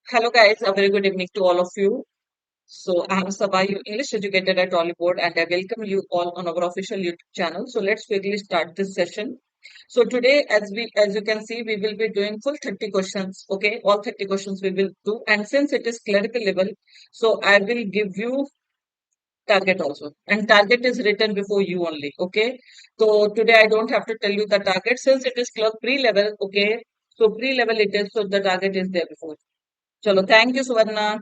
Hello guys, a very good evening to all of you. So I am Saba, your English educator at Oliveboard, and I welcome you all on our official YouTube channel. So let's quickly start this session. So today, as you can see, we will be doing full 30 questions. Okay, all 30 questions we will do. And since it is clerical level, so I will give you target also. And target is written before you only. Okay. So today I don't have to tell you the target since it is clerk pre-level. Okay. So pre-level it is, so the target is there before. Chalo, thank you, Suvarna.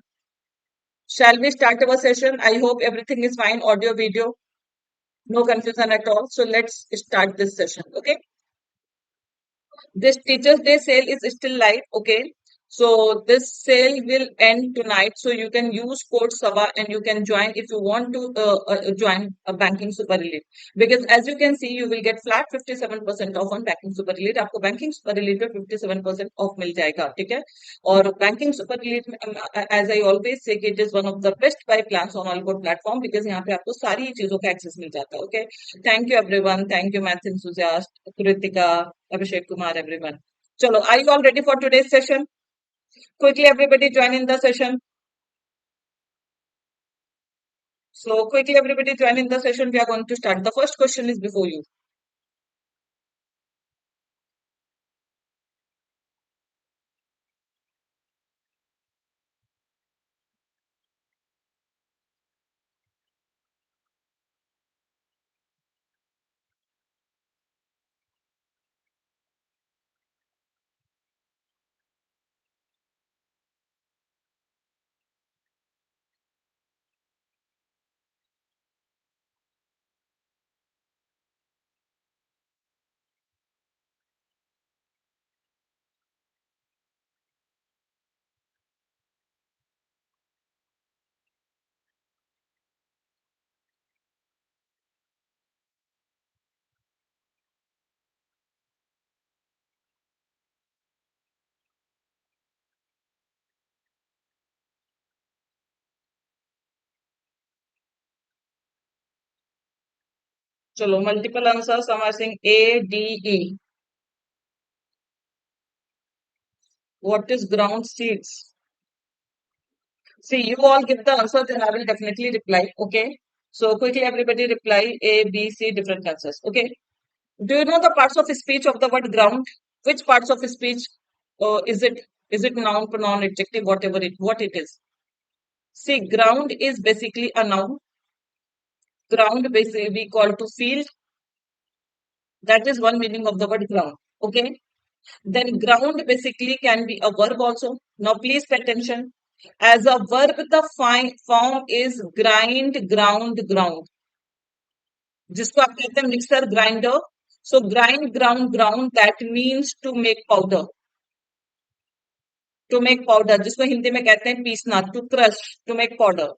Shall we start our session? I hope everything is fine, audio, video, no confusion at all. So let's start this session. Okay. This Teachers Day sale is still live. Okay. So this sale will end tonight. So you can use code SAVA and you can join if you want to join a banking super elite. Because as you can see, you will get flat 57% off on banking super elite. आपको banking super elite पे 57% off मिल जाएगा, ठीक है? और banking super elite में, as I always say, it is one of the best buy plans on Allboard platform because यहाँ पे आपको सारी चीजों का access मिल जाता है. Okay. Thank you everyone. Thank you math enthusiast, Kritika, Abhishek Kumar, everyone. Chalo, are you all ready for today's session? Quickly, everybody join in the session. So, quickly, everybody join in the session. We are going to start. The first question is before you. Chalo, multiple answers. Some are saying A, D, E. What is ground seeds? See, you all give the answer, then I will definitely reply. Okay. So, quickly, everybody reply A, B, C, different answers. Okay. Do you know the parts of speech of the word ground? Which parts of speech is it? Is it noun, pronoun, adjective, whatever what it is? See, ground is basically a noun. Ground basically we call to field. That is one meaning of the word ground. Okay. Then ground basically can be a verb also. Now please pay attention. As a verb, the form is grind, ground, ground. जिसको आप कहते हैं mixer grinder. So grind, ground, ground. That means to make powder. To make powder, जिसको हिंदी में कहते हैं पीसना, to crush, to make powder.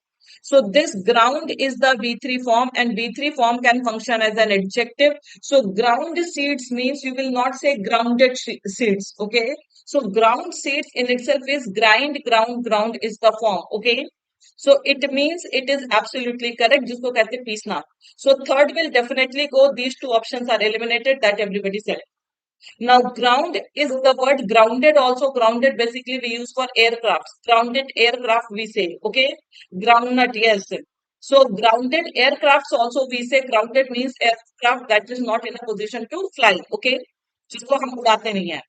So this ground is the V3 form and V3 form can function as an adjective. So ground seeds means you will not say grounded seeds. Okay. So ground seeds in itself is grind, ground, ground is the form. Okay. So it means it is absolutely correct. जिसको कहते हैं पीसना. So third will definitely go. These two options are eliminated. That everybody said. Now, ground is the word grounded also. Grounded basically we use for aircraft. Grounded aircraft we say. Okay. Groundnut, yes. So, grounded aircrafts also we say grounded means aircraft that is not in a position to fly. Okay. जिसको हम उड़ाते नहीं है.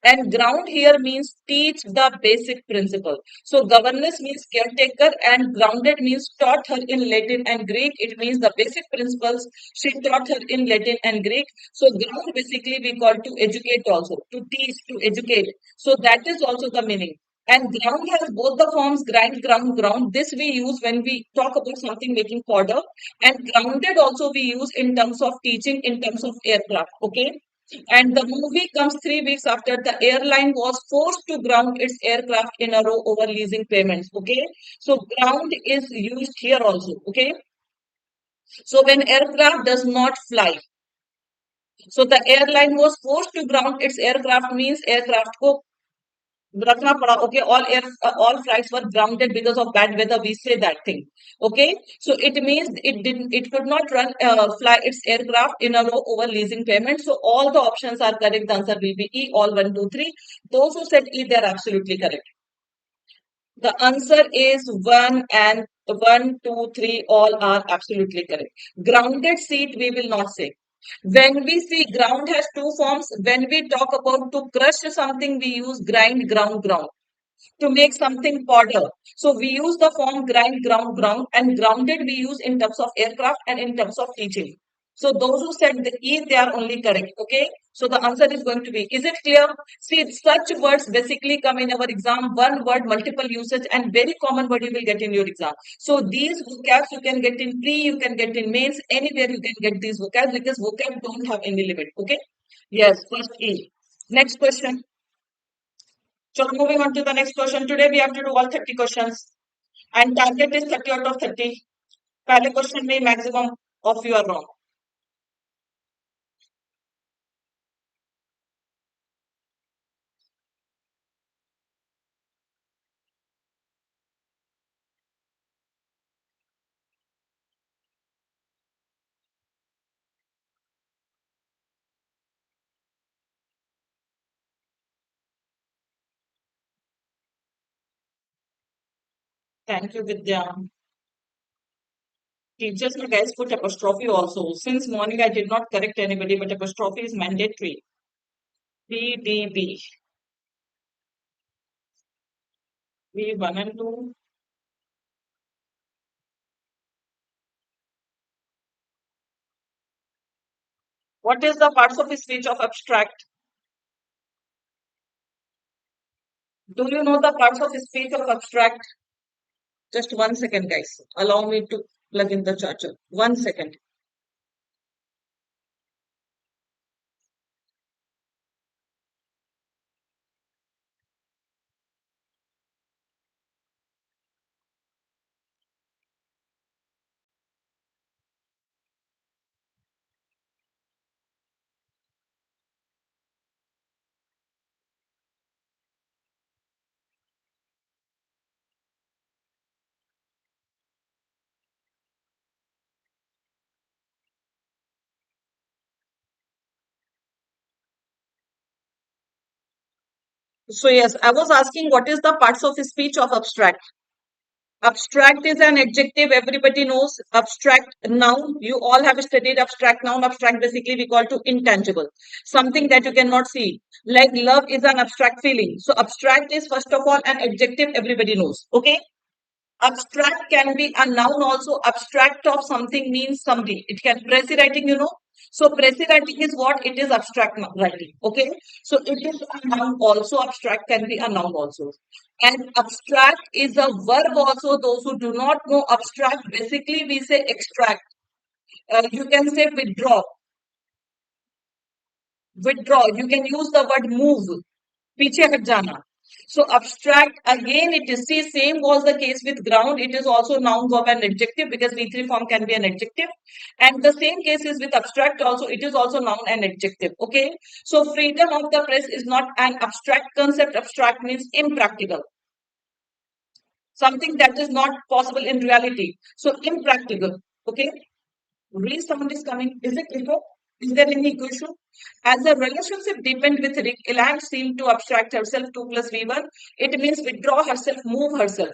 And ground here means teach the basic principle. So governess means caretaker and grounded means taught her in Latin and Greek. It means the basic principles she taught her in Latin and Greek. So ground basically we call to educate also, to teach, to educate. So that is also the meaning. And ground has both the forms grind, ground, ground. This we use when we talk about something making powder. And grounded also we use in terms of teaching, in terms of aircraft. Okay. And the movie comes 3 weeks after the airline was forced to ground its aircraft in a row over leasing payments. Okay. So ground is used here also. Okay. So when aircraft does not fly. So the airline was forced to ground its aircraft means aircraft को रखना पड़ा. Okay, all flights were grounded because of bad weather. We say that thing. Okay, so it means it could not fly its aircraft in a row over leasing payment. So all the options are correct. The answer will be E. All 1, 2, 3. Those who said E, they are absolutely correct. The answer is 1 and 1, 2, 3, all are absolutely correct. Grounded seat, we will not say. When we see ground has two forms, when we talk about to crush something, we use grind, ground. To make something powder. So we use the form grind, ground, and grounded we use in terms of aircraft and in terms of teaching. So those who said the E, they are only correct. Okay. So the answer is going to be, is it clear? See, such words basically come in our exam. One word, multiple usage, and very common word you will get in your exam. So these vocabs you can get in pre, you can get in mains, anywhere you can get these vocabs because vocab don't have any limit. Okay. Yes, first E. Next question. So moving on to the next question. Today we have to do all 30 questions and target is 30 out of 30. पहले question में maximum of you are wrong. Thank you, Vidya. Teachers may guys put apostrophe also. Since morning I did not correct anybody, but apostrophe is mandatory. BDB. B1 and 2. What is the parts of speech of abstract? Do you know the parts of speech of abstract? Just 1 second, guys. Allow me to plug in the charger. 1 second. So yes, I was asking what is the parts of speech of abstract? Abstract is an adjective. Everybody knows abstract noun. You all have studied abstract noun. Abstract basically we call to intangible. Something that you cannot see. Like love is an abstract feeling. So abstract is first of all an adjective everybody knows. Okay. Abstract can be a noun also. Abstract of something means something. It can pressy writing, you know. So pressy writing is what? It is abstract writing. Okay. So it is a noun also. Abstract can be a noun also. And abstract is a verb also. Those who do not know abstract, basically we say extract. You can say withdraw. Withdraw. You can use the word move. पीछे हट जाना. So abstract again it is see same was the case with ground. It is also noun verb and adjective because V3 form can be an adjective. And the same case is with abstract also. It is also noun and adjective. Okay. So freedom of the press is not an abstract concept. Abstract means impractical. Something that is not possible in reality. So impractical. Okay. Re-sound is coming. Is it echo? Is there any issue? As the relationship deepened with Rick, Elan seemed to abstract herself 2 plus V1. It means withdraw herself, move herself.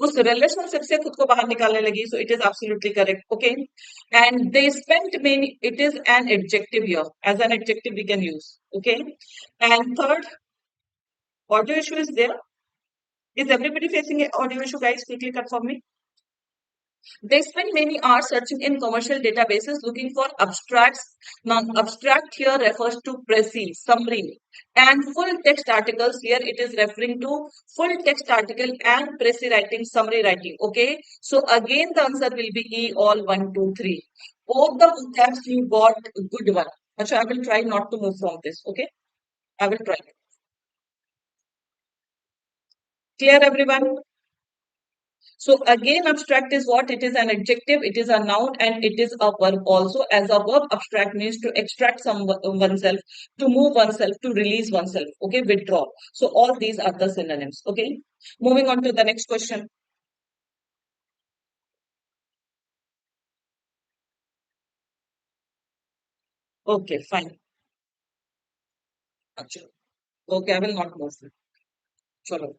उस relationship से खुद को बाहर निकालने लगी. So it is absolutely correct. Okay. And they spent many, it is an adjective here. As an adjective we can use. Okay. And third, audio issue is there. Is everybody facing an audio issue, guys? Quickly confirm me. They spend many hours searching in commercial databases looking for abstracts. Now, abstract here refers to précis, summary, and full text articles. Here it is referring to full text article and précis writing, summary writing. Okay. So again, the answer will be E, all 1, 2, 3. Both the vocabs you got good one. Achha, I will try not to move from this. Okay. I will try. Clear, everyone? So again, abstract is what? It is an adjective, it is a noun, and it is a verb also. As a verb, abstract means to extract oneself, to move oneself, to release oneself. Okay, withdraw. So all these are the synonyms. Okay, moving on to the next question. Okay, fine. Achha. Okay, I will not move. Chalo.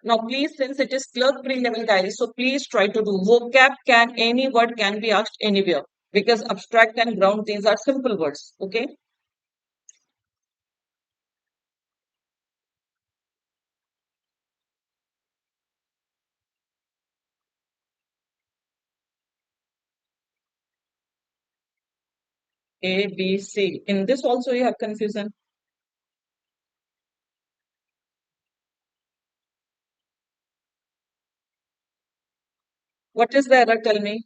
Now, please, since it is clerk pre-level, guys, so please try to do vocab. Can any word can be asked anywhere because abstract and ground, these are simple words. Okay. A, B, C. In this also you have confusion. What is the error? Tell me.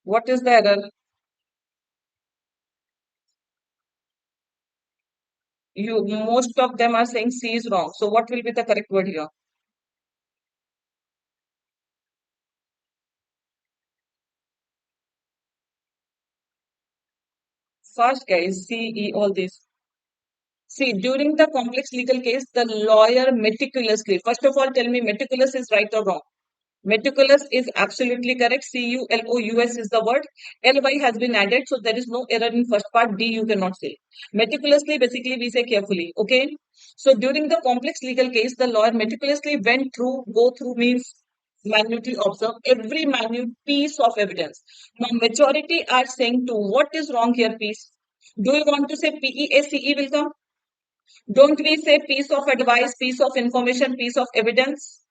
What is the error? You most of them are saying C is wrong. So what will be the correct word here? First, guys, C, E, all these. See, during the complex legal case, the lawyer meticulously, first of all, tell me meticulous is right or wrong. Meticulous is absolutely correct. Culous is the word. Ly has been added, so there is no error in first part. D you cannot say. Meticulously, basically, we say carefully. Okay. So during the complex legal case, the lawyer meticulously went through, go through means minutely observe every minute piece of evidence. Now, majority are saying to what is wrong here, piece. Do you want to say PEACE will come? Don't we say piece of advice, piece of information, piece of evidence?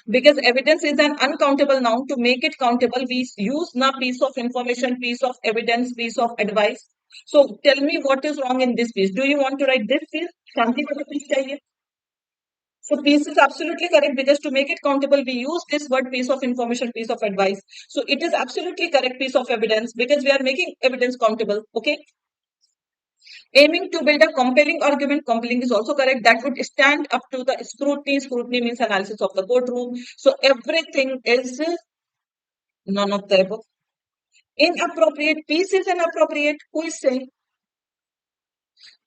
Because evidence is an uncountable noun. To make it countable, we use na piece of information, piece of evidence, piece of advice. So tell me what is wrong in this piece. Do you want to write this piece? Shanti wala piece chahiye. So piece is absolutely correct because to make it countable, we use this word piece of information, piece of advice. So it is absolutely correct piece of evidence because we are making evidence countable. Okay. Aiming to build a compelling argument, compelling is also correct, that would stand up to the scrutiny. Scrutiny means analysis of the courtroom. So everything is none of the above. Inappropriate, piece is inappropriate. Who is saying?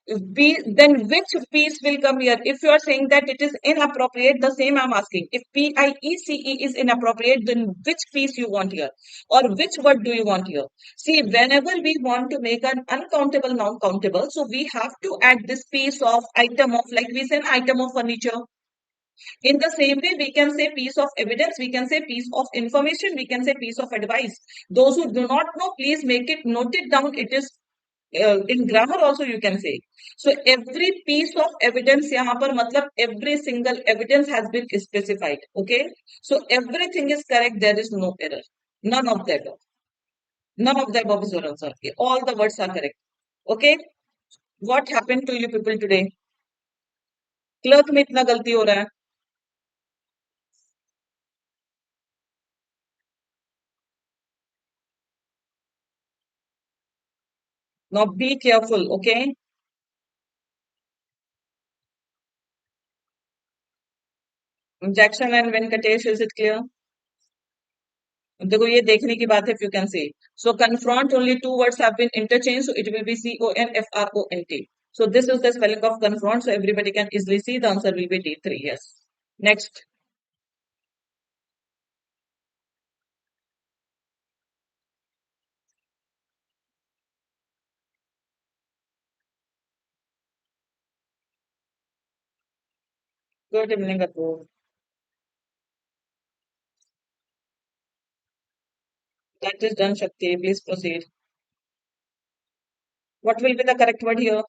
Then which piece will come here? If you are saying that it is inappropriate, the same I'm asking. If PIECE is inappropriate, then which piece you want here? Or which word do you want here? See, whenever we want to make an uncountable noun countable, so we have to add this piece of item of, like we say, an item of furniture. In the same way, we can say piece of evidence, we can say piece of information, we can say piece of advice. Those who do not know, please make it, note it down. It is in grammar also you can say. So every piece of evidence यहाँ पर मतलब every single evidence has been specified. Okay. So everything is correct. There is no error. None of the above. None of the above is your answer. Okay. All the words are correct. Okay. What happened to you people today? Clerk में इतना गलती हो रहा है. Now be careful. Okay. Jackson and Venkatesh, is it clear? देखो ये देखने की बात है. If you can see, so confront, only two words have been interchanged, so it will be CONFRONT. So this is the spelling of confront, so everybody can easily see. The answer will be D3. Yes. Next. Good evening, Apoor. That is done, Shakti. Please proceed. What will be the correct word here?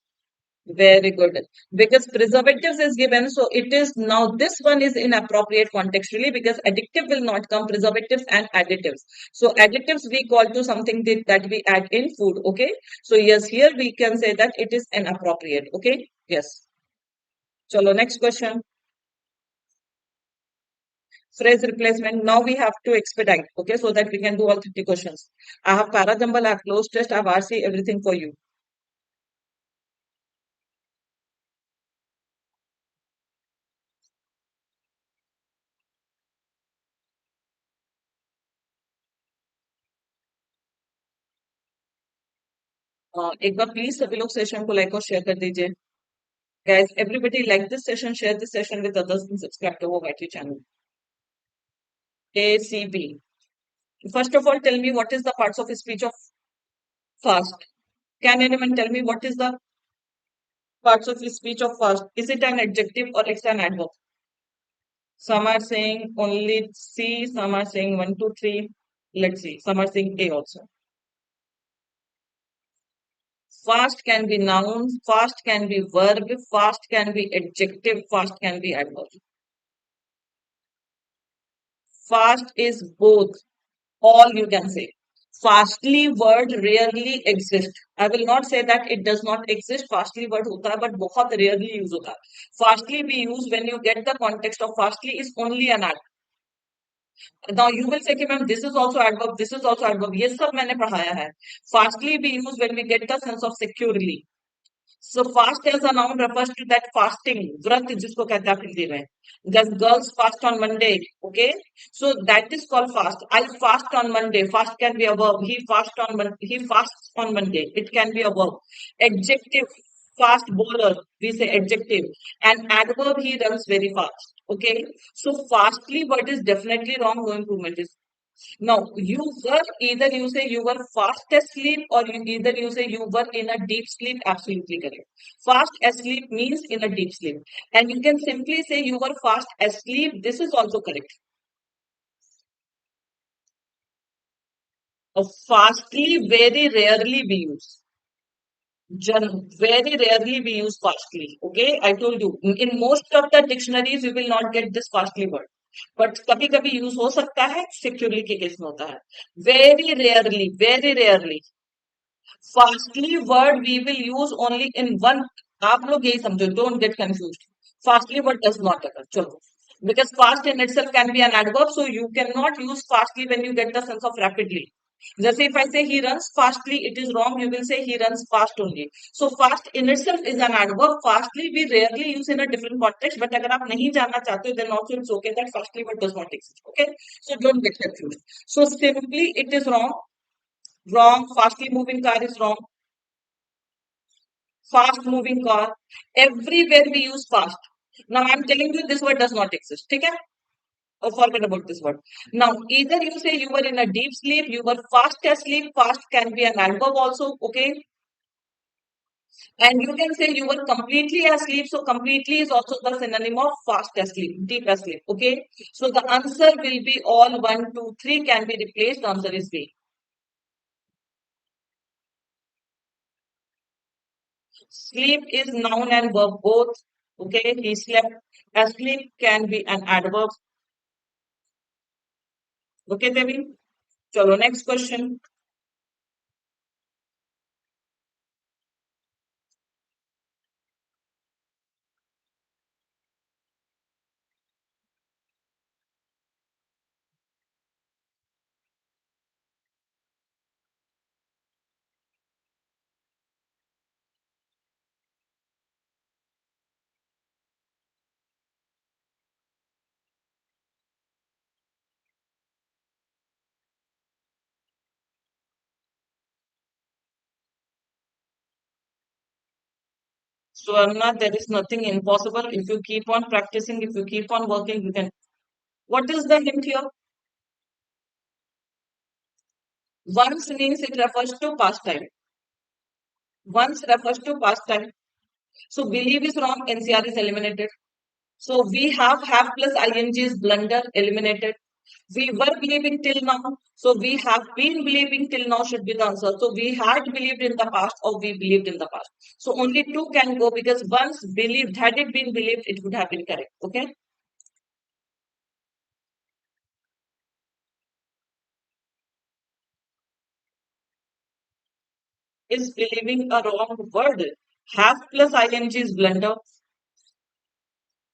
Very good. Because preservatives is given, so it is now this one is inappropriate contextually because adjective will not come, preservatives and additives. So additives we call to something that we add in food. Okay. So yes, here we can say that it is inappropriate. Okay. Yes. Chalo, next question. Phrase replacement. Now we have to expedite. Okay. So that we can do all 30 questions. I have para jumble, I have close test, I have RC, everything for you. एक बार please सभी लोग session को like और share कर दीजिए. Guys, everybody like this session, share this session with others and subscribe to our YT channel. ACB. First of all, tell me what is the parts of speech of fast. Can anyone tell me what is the parts of his speech of fast. Is it an adjective or it's an adverb? Some are saying only C, some are saying 1, 2, 3. Let's see. Some are saying A also. Fast can be noun, fast can be verb, fast can be adjective, fast can be adverb. Fast is both. All you can say. Fastly word rarely exists. I will not say that it does not exist. Fastly word hota hai, but बहुत rarely use hota hai. Fastly be used when you get the context of fastly is only an adverb. Now you will say कि ma'am this is also adverb, this is also adverb. ये सब मैंने पढ़ाया है. Fastly be used when we get the sense of securely. So fast as a noun refers to that fasting, व्रत जिसको कहते हैं हिंदी में. Girls fast on Monday, okay? So that is called fast. I fast on Monday. Fast can be a verb. He fasts on Monday. It can be a verb. Adjective, fast bowler. We say adjective. And adverb, he runs very fast. Okay? So fastly word is definitely wrong. No improvement is. Now, you were either you say you were fast asleep or either you say you were in a deep sleep. Absolutely correct. Fast asleep means in a deep sleep. And you can simply say you were fast asleep. This is also correct. Fastly very rarely be used. Very rarely we use fastly. Okay, I told you. In most of the dictionaries, you will not get this fastly word. But कभी कभी use हो सकता है securely के case में होता है. Very rarely. Fastly word we will use only in one. आप लोग यही समझो. Don't get confused. Fastly word does not occur. चलो. Because fast in itself can be an adverb, so you cannot use fastly when you get the sense of rapidly. Just if I say he runs fastly, it is wrong. You will say he runs fast only. So fast in itself is an adverb. Fastly we rarely use in a different context. But अगर आप नहीं जानना चाहते हो, then also it's okay that fastly word does not exist. Okay, so don't get confused. So simply it is wrong. Wrong. Fastly moving car is wrong. Fast moving car. Everywhere we use fast. Now I'm telling you this word does not exist. Okay? Oh, forget about this word. Now, either you say you were in a deep sleep, you were fast asleep. Fast can be an adverb also, okay? And you can say you were completely asleep. So, completely is also the synonym of fast asleep, deep asleep, okay? So, the answer will be all 1, 2, 3 can be replaced. The answer is B. Sleep is noun and verb both, okay? He slept. Asleep can be an adverb, okay, Devi? Chalo, next question. So, Aruna, there is nothing impossible. If you keep on practicing, if you keep on working, you can. What is the hint here? Once means it refers to past time. Once refers to past time. So, believe is wrong. NCR is eliminated. So, we have plus ing is blunder eliminated. We were believing till now. So, we have been believing till now should be the answer. So, we had believed in the past or we believed in the past. So, only two can go because once believed, had it been believed, it would have been correct. Okay. Is believing a wrong word. Have plus ing is blunder.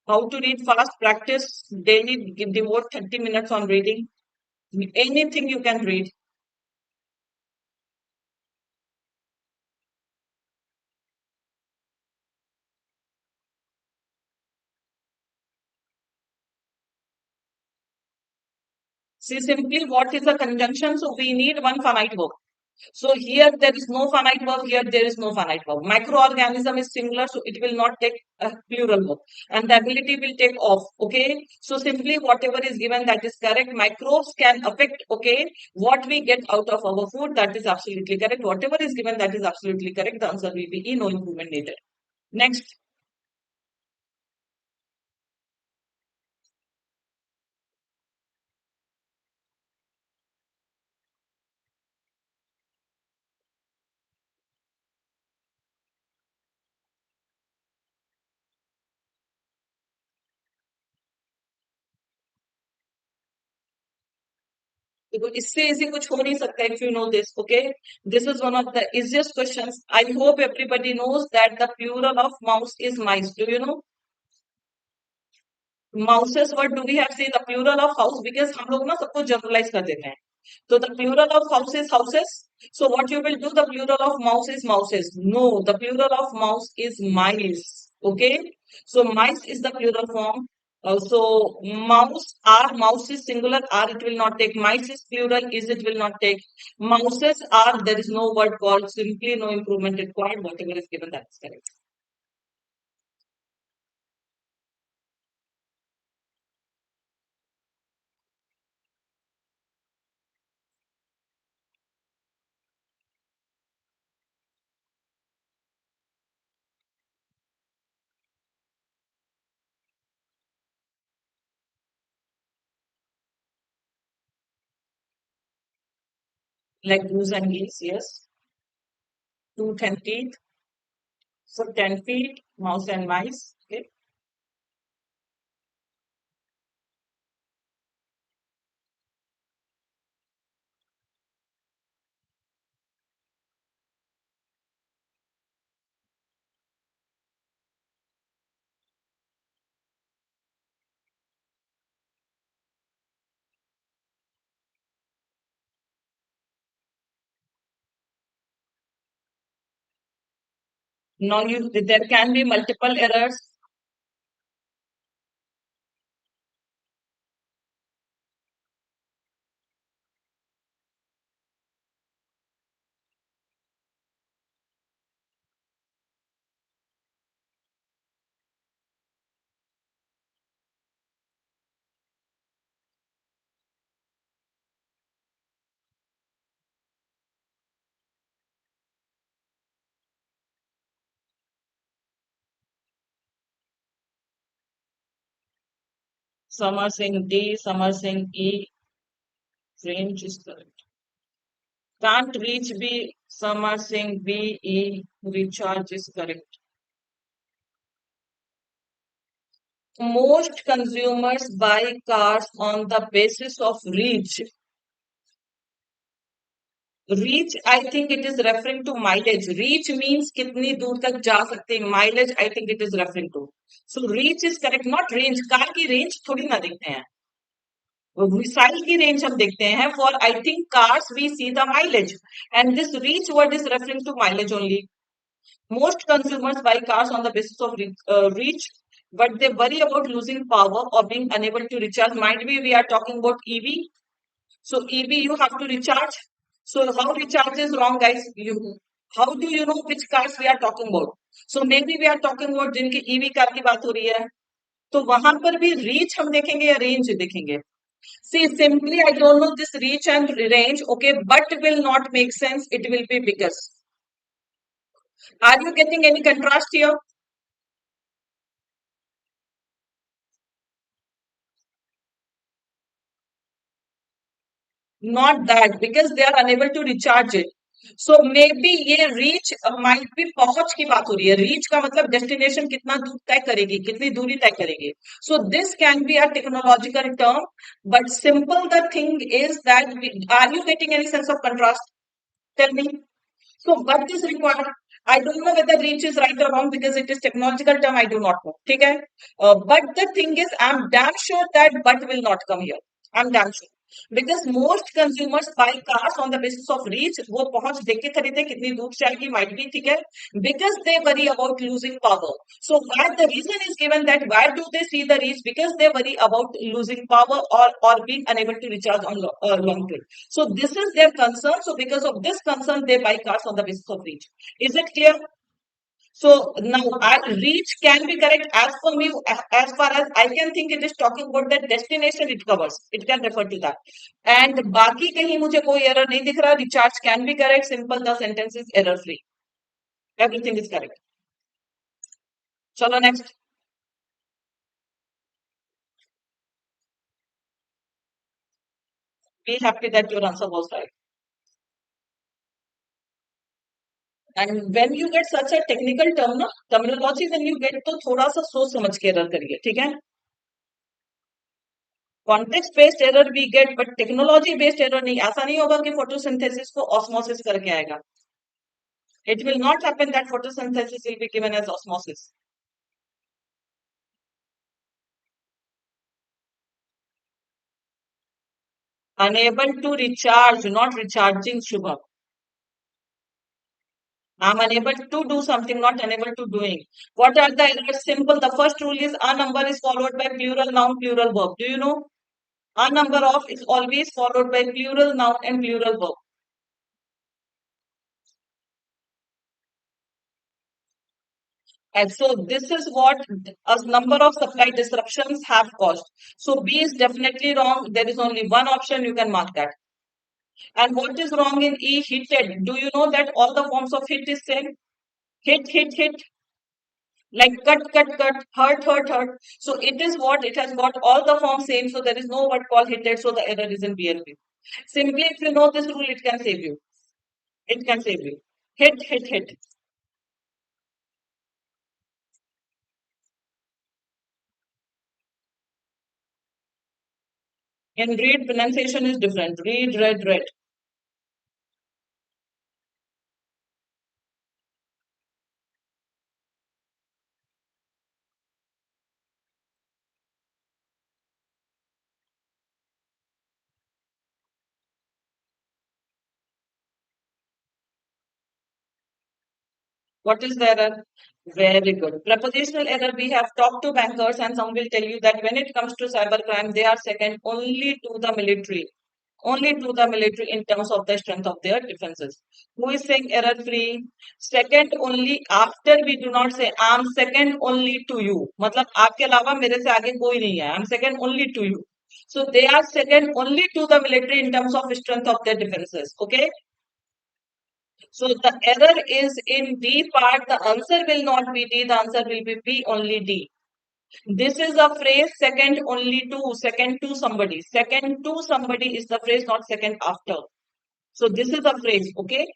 How to read fast? Practice daily. Devote 30 minutes on reading. Anything you can read. See simply what is a conjunction. So we need one finite verb. So here there is no finite verb. Here there is no finite verb. Microorganism is singular, so it will not take a plural verb, and the ability will take off. Okay. So simply whatever is given that is correct. Microbes can affect. Okay. What we get out of our food that is absolutely correct. Whatever is given that is absolutely correct. The answer will be E. No improvement needed. Next, देखो इससे easy कुछ हो नहीं सकता if you know this, okay. This is one of the easiest questions. I hope everybody knows that the plural of mouse is mice. Do you know mouses? What do we have see the plural of house, because हम लोग ना सबको generalise कर देते हैं। So the plural of house is houses. So what you will do, the plural of mouse is mouses. No, the plural of mouse is mice. Okay. So mice is the plural form. So mouse, mouse is singular, it will not take. Mice is plural, it will not take. Mouses there is no word called, simply no improvement required. Whatever is given, that is correct. Like goose and geese, yes. Tooth and teeth. So 10 feet, mouse and mice. Okay. Now there can be multiple errors. Some are saying D, some are saying E. Range is correct. Can't reach B. Some are saying B, E. Recharge is correct. Most consumers buy cars on the basis of reach. Reach, I think it is referring to mileage. Reach means कितनी दूर तक जा सकते हैं. Mileage, I think it is referring to. So reach is correct, not range. Car की range थोड़ी ना देखते हैं. मिसाइल की रेंज हम देखते हैं. For I think cars we see the mileage, and this reach word is referring to mileage only. Most consumers buy cars on the basis of reach, but they worry about losing power or being unable to recharge. Might be we are talking about EV. So EV you have to recharge. So how recharge is wrong, guys? How do you know which cars we are talking about? So maybe we are talking about जिनकी EV car की बात हो रही है, तो वहां पर भी रीच हम देखेंगे या रेंज देखेंगे? See, simply I don't know this reach and range, okay, but will not make sense. It will be because. Are you getting any contrast here? Not that, because they are unable to recharge it. So maybe ये reach might be पहुंच की बात हो रही है. Reach का मतलब destination कितना दूर तय करेगी, कितनी दूरी तय करेगी. So this can be a technological term, but simple the thing is that are you getting any sense of contrast? Tell me. So what is required? I don't know whether reach is right or wrong because it is technological term. I do not know. Okay? But the thing is, I'm damn sure that but will not come here. I'm damn sure. Because most consumers buy cars on the basis of reach. वो पहुंच देख के खरीदे कितनी दूर जाएगी might be, ठीक है? Because they worry about losing power. So why the reason is given that why do they see the reach? Because they worry about losing power or being unable to recharge on long term. So this is their concern. So because of this concern, they buy cars on the basis of reach. Is it clear? So now reach can be correct as for me, as far as I can think it is talking about the destination it covers. It can refer to that. And बाकी कहीं मुझे कोई error नहीं दिख रहा. Recharge can be correct. Simple, the sentence is error free. Everything is correct. Chalo next. Be happy that your answer was right. And when you get such a technical term ना terminology when you get तो थोड़ा सा सोच समझ के error करिए ठीक है. Context based error we get but technology based error नहीं. ऐसा नहीं होगा कि फोटोसिंथेसिस को ऑस्मोसिस करके आएगा. It will not happen that photosynthesis will be given as osmosis. Unable to recharge, not recharging, Shubham. I'm unable to do something, not unable to doing. What are the errors? Simple. The first rule is a number is followed by plural noun, plural verb. Do you know? A number of is always followed by plural noun and plural verb. And so this is what a number of supply disruptions have caused. So B is definitely wrong. There is only one option. You can mark that. And what is wrong in E? Hitted. Do you know that all the forms of hit is same? Hit, hit, hit. Like cut, cut, cut, hurt, hurt, hurt. So it is what? It has got all the forms same. So there is no word called hitted. So the error is in BLP. Simply if you know this rule, it can save you. It can save you. Hit, hit, hit. In read, pronunciation is different. Read, read, read. What is the error? Very good. Prepositional error, we have talked to bankers and some will tell you that when it comes to cybercrime, they are second only to the military. Only to the military in terms of the strength of their defenses. Who is saying error free? Second only after we do not say I am second only to you. मतलब आपके अलावा मेरे से आगे कोई नहीं है. I am second only to you. So they are second only to the military in terms of strength of their defenses. Okay. So the error is in D part. The answer will not be D. The answer will be B only D. This is a phrase second only to, second to somebody. Second to somebody is the phrase, not second after. So this is a phrase, okay?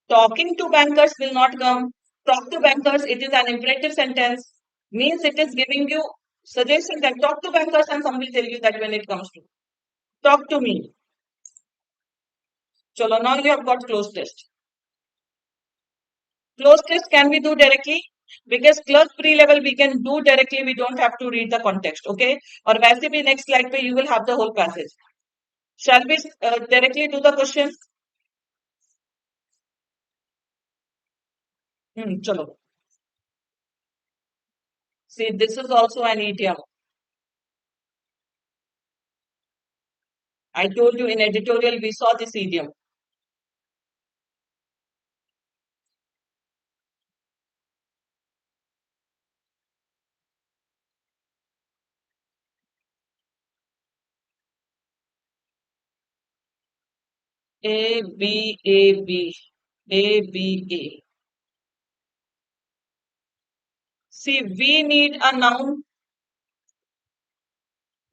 Talking to bankers will not come. Talk to bankers, it is an imperative sentence. Means it is giving you suggestion that talk to bankers and some will tell you that when it comes to. Talk to me. Chalo, now you have got closed test. Closed test can we do directly? Because clerk pre-level we can do directly, we don't have to read the context, okay? Or वैसे भी next slide पे you will have the whole passage. Shall we directly do the questions? Chalo. See, this is also an idiom. I told you in editorial we saw this idiom. A, B, A, B, A, B, A. See, we need a noun.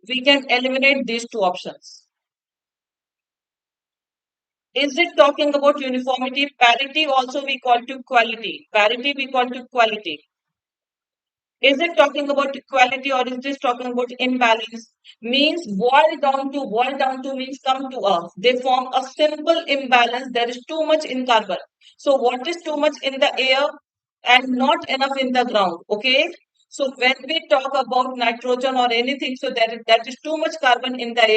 We can eliminate these two options. Is it talking about uniformity? Parity also we call to quality. Parity we call to quality. Is it talking about equality or is this talking about imbalance? Means boil down to means come to earth. They form a simple imbalance. There is too much in carbon. So what is too much in the air and not enough in the ground? Okay. So when we talk about nitrogen or anything, so that is too much carbon in the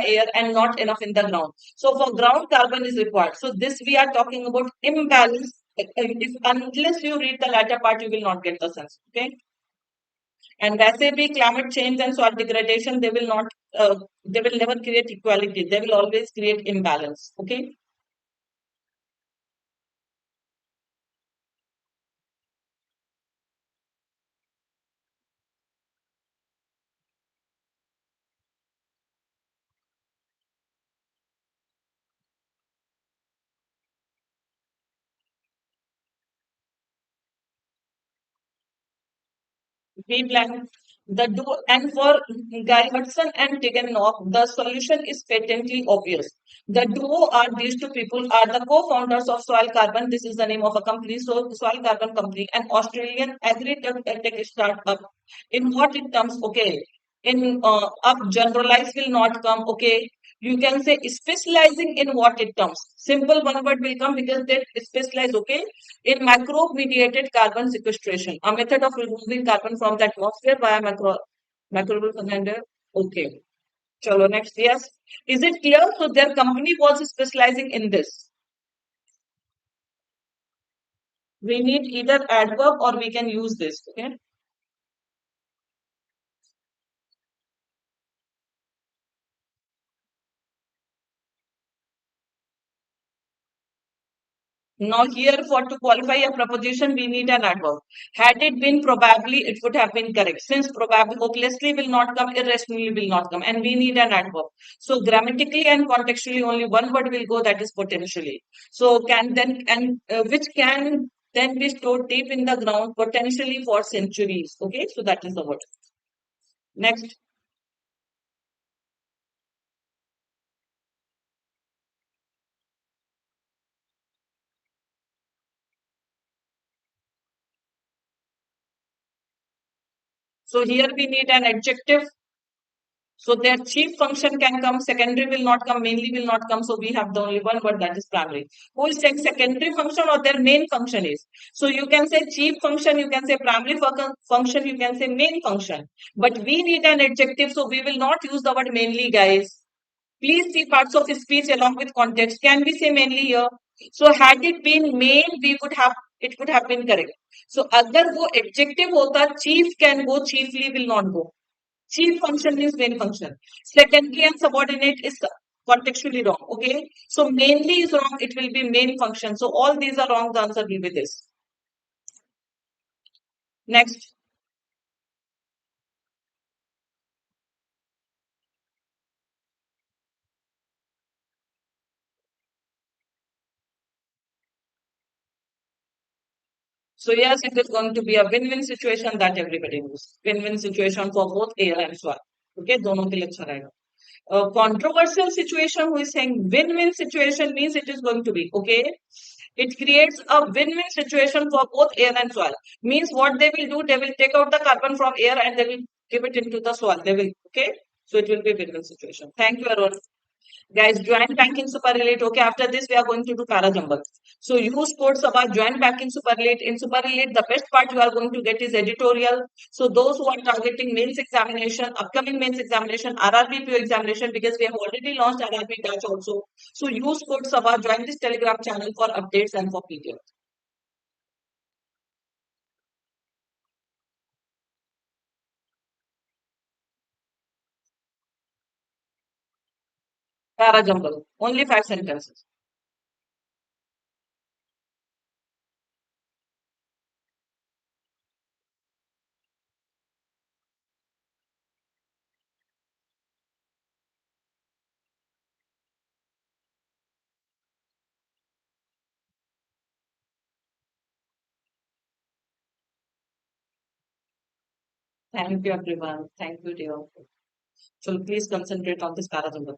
air and not enough in the ground. So for ground, carbon is required. So this we are talking about imbalance. If unless you read the latter part, you will not get the sense. Okay. And वैसे भी climate change and soil degradation, they will never create equality. They will always create imbalance. Okay. B blank. The do and for Guy Hudson and Tiganoff, the solution is patently obvious. The duo are these two people are the co-founders of Soil Carbon. This is the name of a company, so Soil Carbon Company, an Australian agri-tech startup. In what it terms? Okay. In up generalize will not come. Okay. You can say specializing in what it terms. Simple one word will come because they specialize. Okay, in macro-mediated carbon sequestration, a method of removing carbon from the atmosphere via microbial container. Okay. Chalo, next. Yes. Is it clear? So their company was specializing in this. We need either adverb or we can use this. Okay. Now here for to qualify a proposition, we need an adverb. Had it been probably, it would have been correct. Since probably, hopelessly will not come, irrationally will not come. And we need an adverb. So grammatically and contextually, only one word will go, that is potentially. So can then, and which can then be stored deep in the ground potentially for centuries. Okay, so that is the word. Next. So here we need an adjective. So their chief function can come, secondary will not come, mainly will not come. So we have the only one word, that is primary. Who is saying secondary function or their main function is? So you can say chief function, you can say primary function, you can say main function. But we need an adjective, so we will not use the word mainly, guys. Please see parts of speech along with context. Can we say mainly here? So had it been main, we would have it would have been correct. So अगर वो adjective होता, chief can go, chiefly will not go. Chief function means main function. Secondary and subordinate is contextually wrong. Okay. So mainly is wrong. It will be main function. So all these are wrong. The answer will be this. Next. So yes, it is going to be a win-win situation that everybody knows. Win-win situation for both air and soil. Okay. दोनों के लिए अच्छा रहेगा. Controversial situation, who is saying win-win situation means it is going to be okay. It creates a win-win situation for both air and soil. Means what they will do, they will take out the carbon from air and they will give it into the soil. They will, okay. So it will be win-win situation. Thank you, Arun. Guys, joint banking superlate. Okay, after this we are going to do parajumble. So use codes about joint banking superlate. In superlate, the best part you are going to get is editorial. So those who are targeting mains examination, upcoming mains examination, RRB PO examination, because we have already launched RRB batch also. So use code Sabha, join this Telegram channel for updates and for PDF. Parajumble. Only 5 sentences. Thank you, everyone. Thank you, dear. So please concentrate on this parajumble.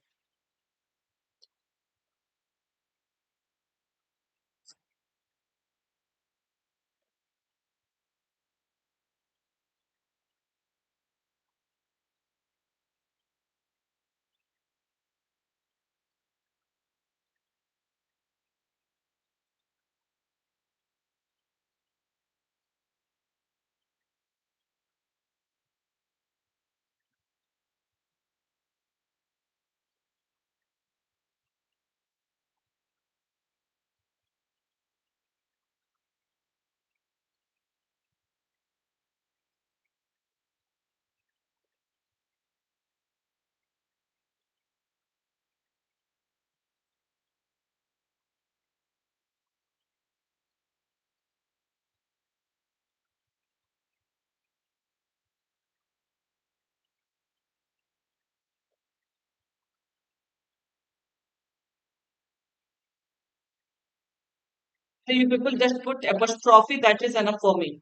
So you people just put apostrophe, that is enough for me.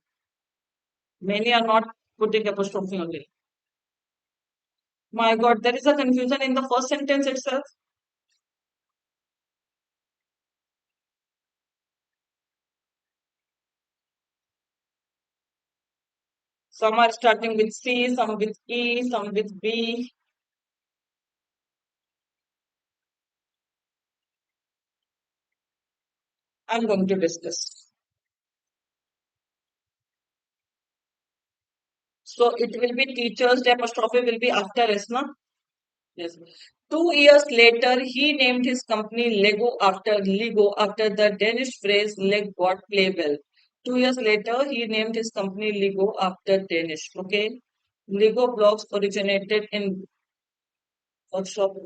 Many are not putting apostrophe only. My God, there is a confusion in the first sentence itself. Some are starting with C, some with E, some with B. I'm going to discuss. So it will be teachers, the apostrophe will be after S, na? Yes. 2 years later, he named his company Lego after the Danish phrase "leg God play well." 2 years later, he named his company Lego after Danish. Okay. Lego blocks originated in workshop.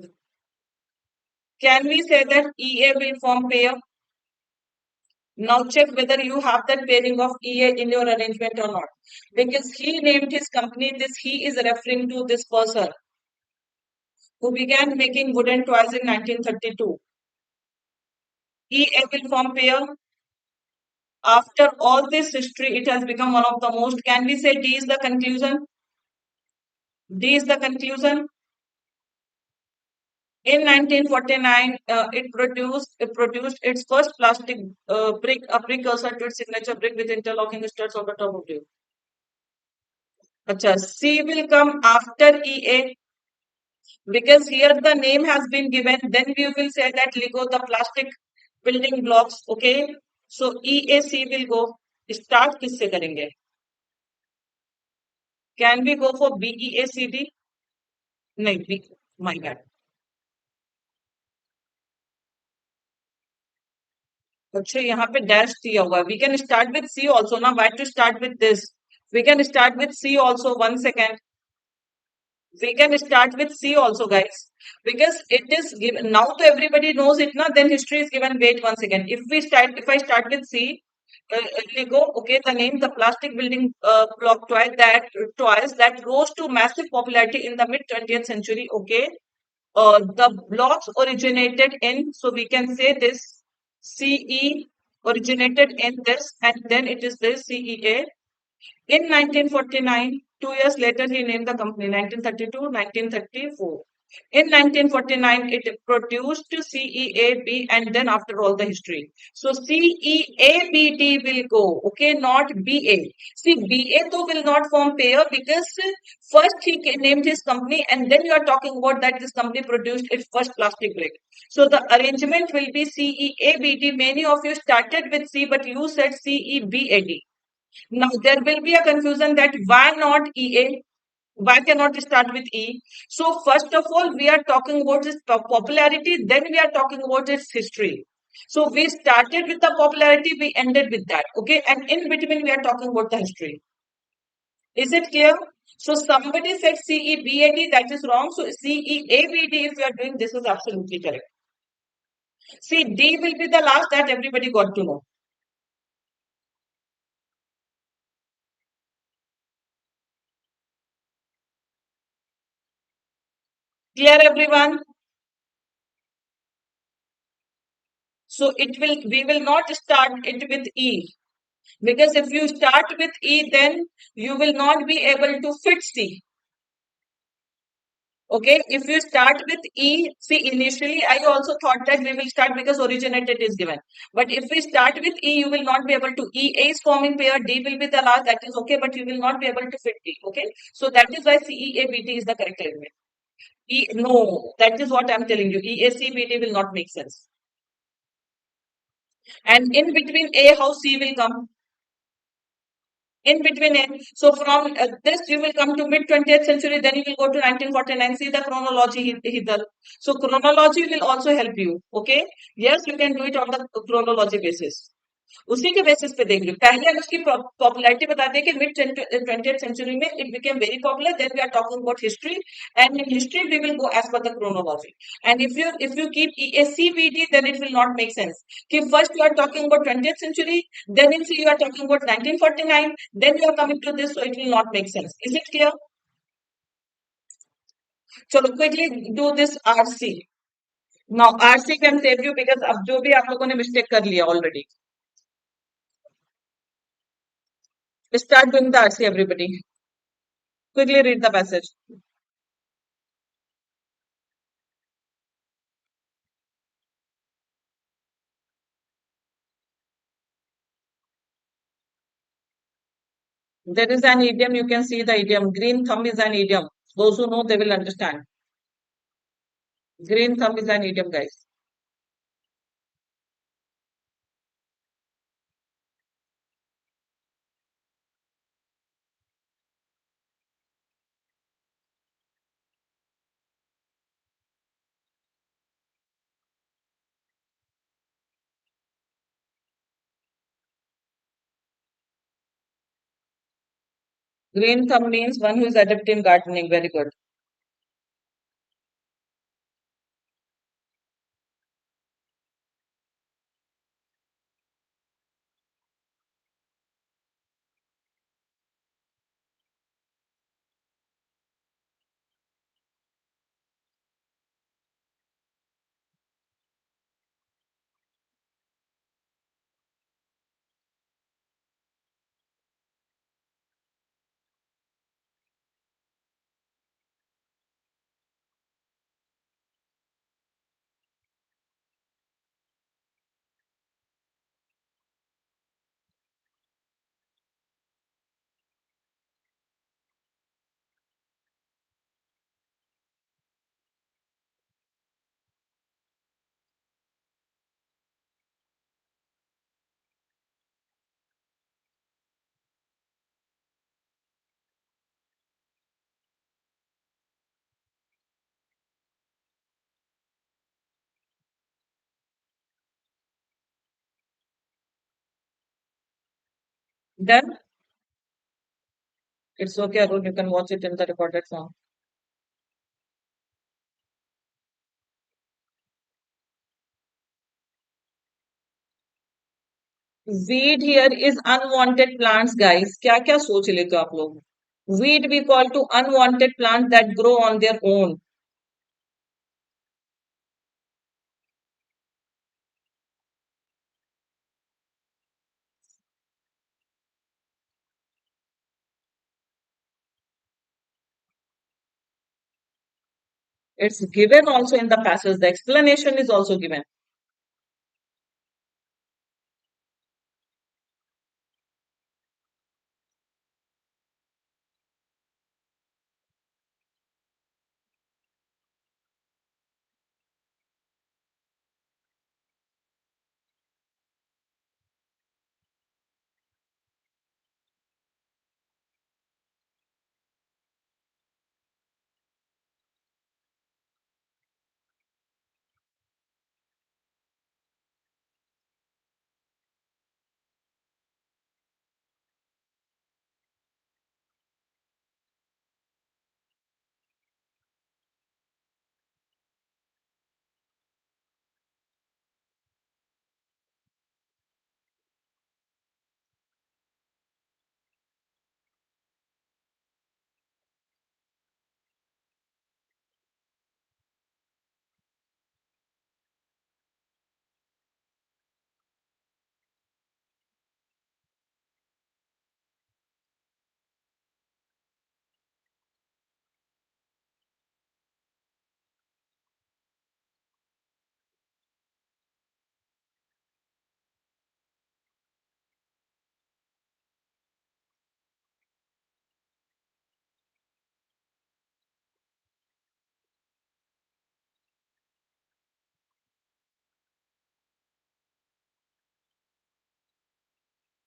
Can we say that EA will form pair? Now check whether you have that pairing of EA in your arrangement or not. Because he named his company this, he is referring to this person who began making wooden toys in 1932. EA will form pair. After all this history, it has become one of the most. Can we say D is the conclusion? D is the conclusion. In 1949, it produced its first plastic brick, a precursor to its signature brick with interlocking studs on the top of it. Acha, C will come after EA because here the name has been given. Then we will say that Lego, the plastic building blocks. Okay, so EAC will go. Start किससे करेंगे? Can we go for BEACD? नहीं, B. My bad. अच्छा यहाँ पे dash दिया हुआ है. We can start with C also ना. Why to start with this? We can start with C also. 1 second. We can start with C also, guys, because it is given now. To everybody knows it now. Then history is given. Wait 1 second. If I start with C, Lego. Okay, the name, the plastic building block toys that rose to massive popularity in the mid 20th century. Okay, the blocks originated in. So we can say this CE originated in this, and then it is this CEA. In 1949, 2 years later, he named the company. 1932, 1934. In 1949, it produced CEAB, and then after all the history. So CEABD will go, okay, not BA. See, BA though will not form pair because first he named his company, and then you are talking about that this company produced its first plastic brick. So the arrangement will be CEABD. Many of you started with C, but you said CEBAD. Now there will be a confusion that why not EA? Why cannot start with E? So first of all, we are talking about its popularity, then we are talking about its history. So we started with the popularity, we ended with that. Okay, and in between we are talking about the history. Is it clear? So somebody said CEBAD, that is wrong. So CEABD, if you are doing this, is absolutely correct. See, D will be the last that everybody got to know. Clear, everyone? So we will not start it with E, because if you start with E, then you will not be able to fit C. Okay, if you start with E, see, initially I also thought that we will start because originated is given. But if we start with E, you will not be able to. EA is forming pair, D will be the last, that is okay, but you will not be able to fit D. Okay, so that is why CEABT is the correct element. No, that is what I'm telling you. EACBT will not make sense. And in between A, how C will come? In between A. So from this, you will come to mid 20th century, then you will go to 1949. See the chronology here. So chronology will also help you. Okay. Yes, you can do it on the chronology basis. उसी के basis पे देख रही हूँ. पहले हम उसकी popularity बता दें कि मिड 20th सेंचुरी में it became very popular. Then we are talking about history, and in history we will go as per the chronology. And if you keep EACBD, then it will not make sense. कि first you are talking about 20th century, then in C you are talking about 1949, then you are coming to this, so it will not make sense. Is it clear? चलो quickly do this RC. Now RC can save you because अब जो भी आप लोगों ने mistake कर लिया already. Start doing the RC, everybody. Quickly read the passage. There is an idiom, you can see the idiom. Green thumb is an idiom. Those who know, they will understand. Green thumb is an idiom, guys. Green thumb means one who is adept in gardening. Very good. Then it's okay, Arun. You can watch it in the recorded form. Weed here is unwanted plants, guys. क्या क्या सोच लेते हो आप लोग? Weed we call to unwanted plants that grow on their own. It's given also in the passage. The explanation is also given.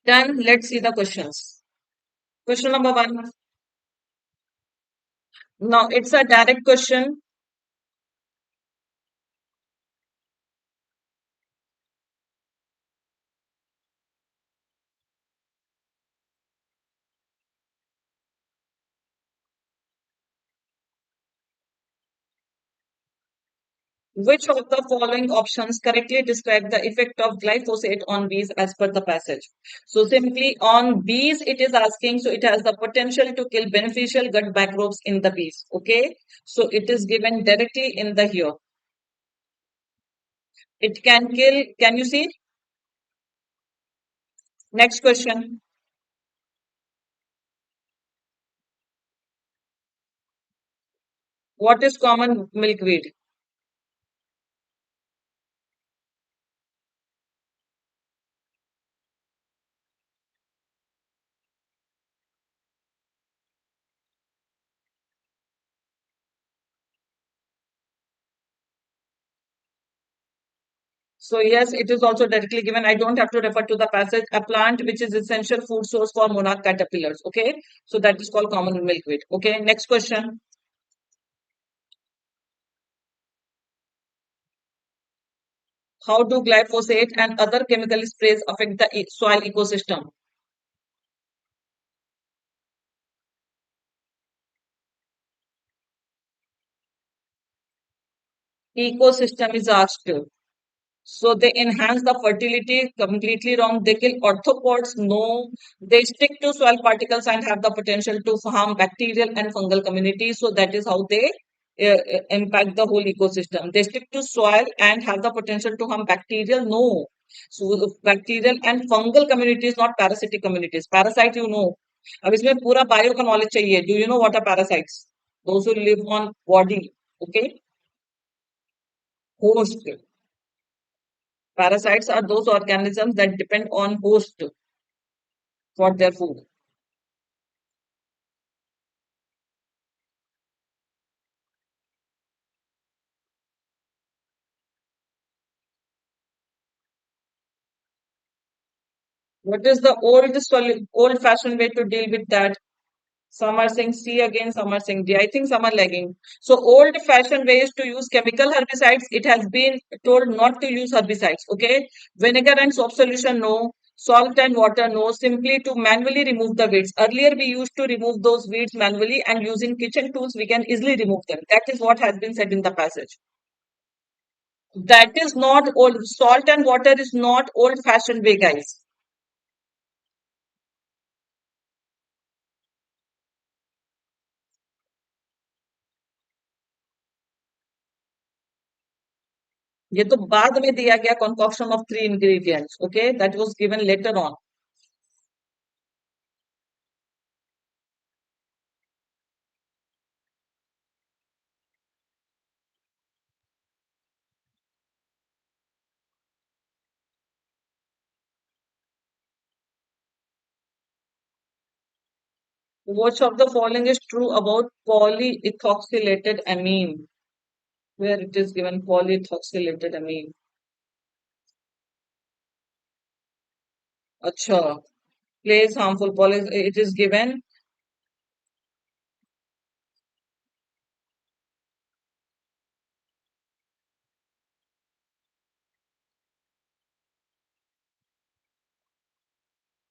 Then let's see the questions. Question number one. Now it's a direct question. Which of the following options correctly describe the effect of glyphosate on bees as per the passage? So simply on bees, it is asking, so it has the potential to kill beneficial gut microbes in the bees. Okay. So it is given directly in the here. It can kill, can you see? Next question. What is common milkweed? So yes, it is also directly given. I don't have to refer to the passage. A plant which is essential food source for monarch caterpillars. Okay. So that is called common milkweed. Okay. Next question. How do glyphosate and other chemical sprays affect the soil ecosystem? Ecosystem is asked. So they enhance the fertility, completely wrong. They kill orthopods, no. They stick to soil particles and have the potential to harm bacterial and fungal communities. So that is how they impact the whole ecosystem. They stick to soil and have the potential to harm bacterial, no. So the bacterial and fungal communities, not parasitic communities. Parasite, you know. अब इसमें पूरा bio का knowledge चाहिए. Do you know what are parasites? Those who live on body. Okay. Host. Parasites are those organisms that depend on host for their food. What is the old-fashioned way to deal with that? Some are saying C again, some are saying D. I think some are lagging. So old-fashioned way is to use chemical herbicides. It has been told not to use herbicides. Okay, vinegar and soap solution, no. Salt and water, no. Simply to manually remove the weeds. Earlier we used to remove those weeds manually, and using kitchen tools we can easily remove them. That is what has been said in the passage. That is not old. Salt and water is not old-fashioned way, guys. ये तो बाद में दिया गया concoction of three ingredients. Okay, that was given later on. Which of the following is true about polyethoxylated amine? Where it is given polyethoxylated amine. Acha, plays harmful poly. It is given.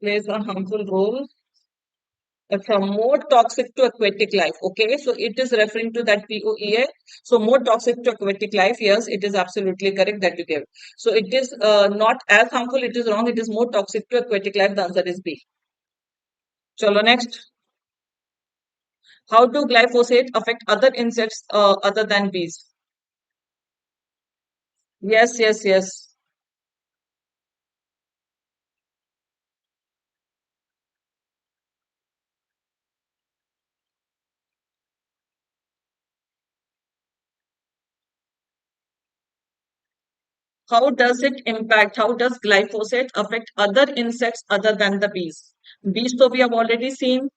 Plays a harmful role. From more toxic to aquatic life. Okay, so it is referring to that POEA. So more toxic to aquatic life. Yes, it is absolutely correct that you gave. So it is not as harmful. It is wrong. It is more toxic to aquatic life. The answer is B. Chalo next. How do glyphosate affect other insects other than bees? Yes, yes, yes. How does it impact? How does glyphosate affect other insects other than the bees? Bees, so we have already seen.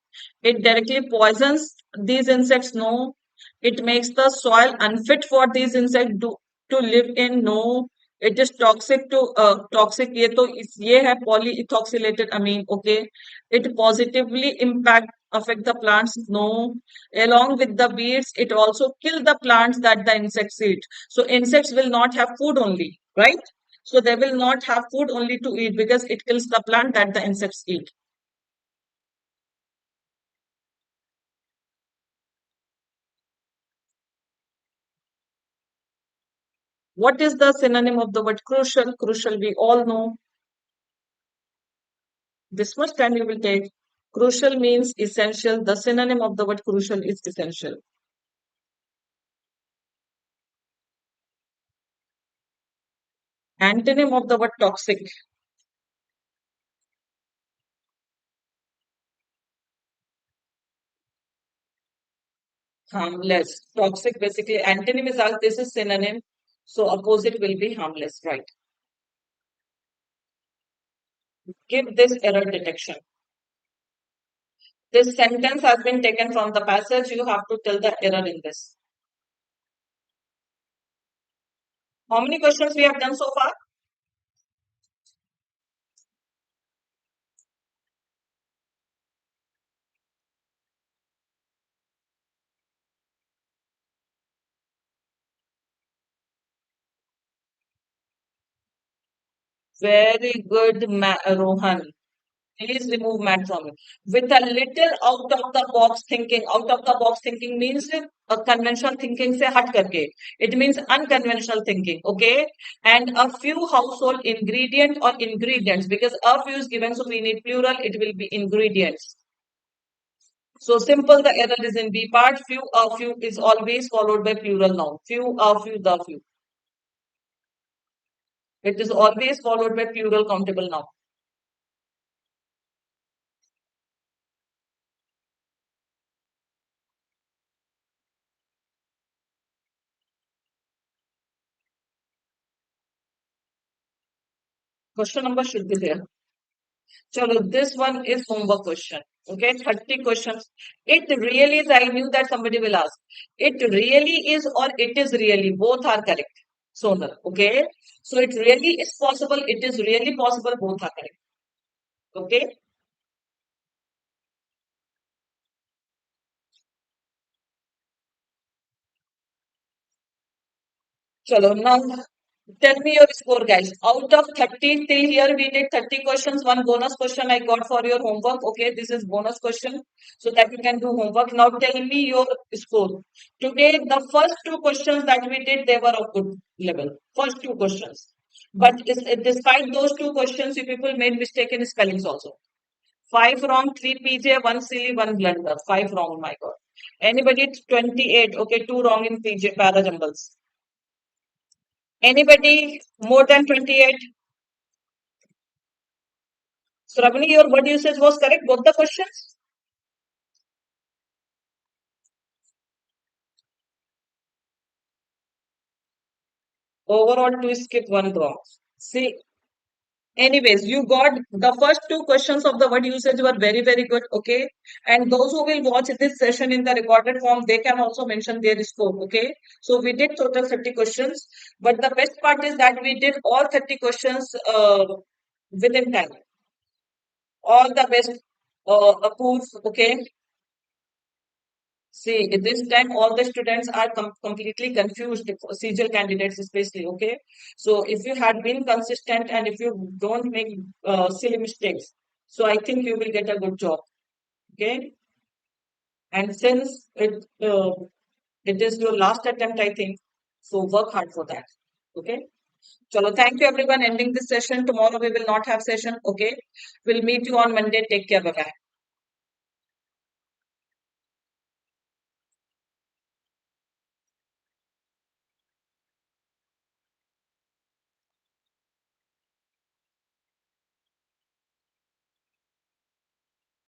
It directly poisons these insects. No. It makes the soil unfit for these insects to live in. No. It is toxic to toxic. ये है polyethoxylated amine. Okay. It positively impact affect the plants. No. Along with the weeds, it also kill the plants that the insects eat. So insects will not have food only, right? So they will not have food only to eat because it kills the plant that the insects eat. What is the synonym of the word crucial? Crucial, we all know. This much time you will take. Crucial means essential. The synonym of the word crucial is essential. Antonym of the word toxic. Harmless. Toxic, basically, antonym is as this is synonym. So opposite will be harmless, right? Give this error detection. This sentence has been taken from the passage. You have to tell the error in this. How many questions we have done so far? Very good, Rohan. Please remove mat from it. With a little out of the box thinking. Out of the box thinking means a conventional thinking se hat karke. It means unconventional thinking. Okay. And a few household ingredient or ingredients, because a few is given, so we need plural. It will be ingredients. So simple. The error is in B part. Few, a few is always followed by plural noun. Few, a few, the few. It is always followed by plural countable noun. Question number should be there. Chalo, this one is homework question. Okay, 30 questions. It really is, I knew that somebody will ask. It really is or it is really, both are correct. Sonal, okay. So it really is possible, it is really possible, both are correct. Okay. Chalo, now tell me your score, guys. Out of 30 till here, we did 30 questions. One bonus question I got for your homework. Okay, this is bonus question so that you can do homework. Now tell me your score. Today, the first two questions that we did, they were of good level. First two questions. But despite those two questions, you people made mistake in spellings also. Five wrong, three PJ, one silly, one blunder. Five wrong, my God. Anybody 28? Okay, two wrong in PJ, para jumbles. Anybody more than 28? Shravani, your word usage was correct, both the questions? Overall, to skip one wrong. See, anyways, you got the first two questions of the word usage were very, very good. Okay. And those who will watch this session in the recorded form, they can also mention their score. Okay. So we did total 30 questions. But the best part is that we did all 30 questions within time. All the best proof. Okay. See, this time all the students are completely confused, CGL candidates especially, okay? So if you had been consistent and if you don't make silly mistakes, so I think you will get a good job, okay? And since it is your last attempt, I think, so work hard for that, okay? Chalo, thank you everyone. Ending this session. Tomorrow we will not have session, okay? We'll meet you on Monday. Take care. Bye-bye.